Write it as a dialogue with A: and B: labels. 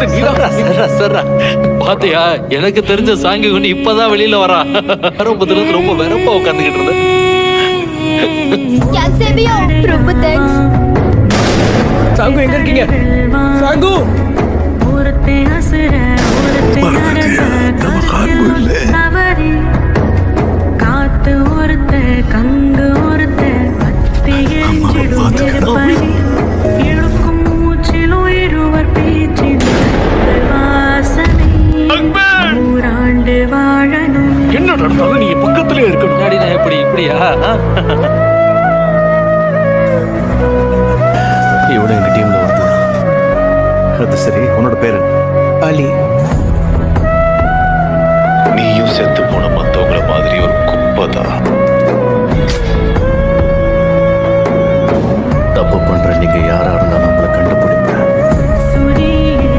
A: விஷயத்த நீதான்
B: பாத்தியா, எனக்கு தெரிஞ்ச சாங்கி கொண்டு இப்பதான் வெளியில வரா. ஆரம்பத்துல இருந்து ரொம்ப வெறுப்பா உட்காந்துக்கிட்டு இருந்தேன்.
C: ரொம்ப தேங்க்ஸ்.
A: சாங்கு எங்க இருக்கீங்க? சாங்கு
D: காத்து ஒருத்த கங்கு ஒருத்த இழுக்கும் மூச்சிலும் இருவர் பேச்சில் வாசனை நூறாண்டு வாழணும்.
A: என்ன நடந்தாலும் நீங்க பக்கத்திலே இருக்கணும்.
B: முன்னாடி நான் எப்படி இப்படியா?
E: இவட எங்க டீம்ல ஒருத்தர். அது சரி, உன்னோட பேரு?
A: அலி.
E: நீயும் செத்து போன மத்தவங்கள மாதிரி ஒரு குப்பைதான். தப்பு பண்ற நீங்க யாரா இருந்தாலும் நம்மளை கண்டு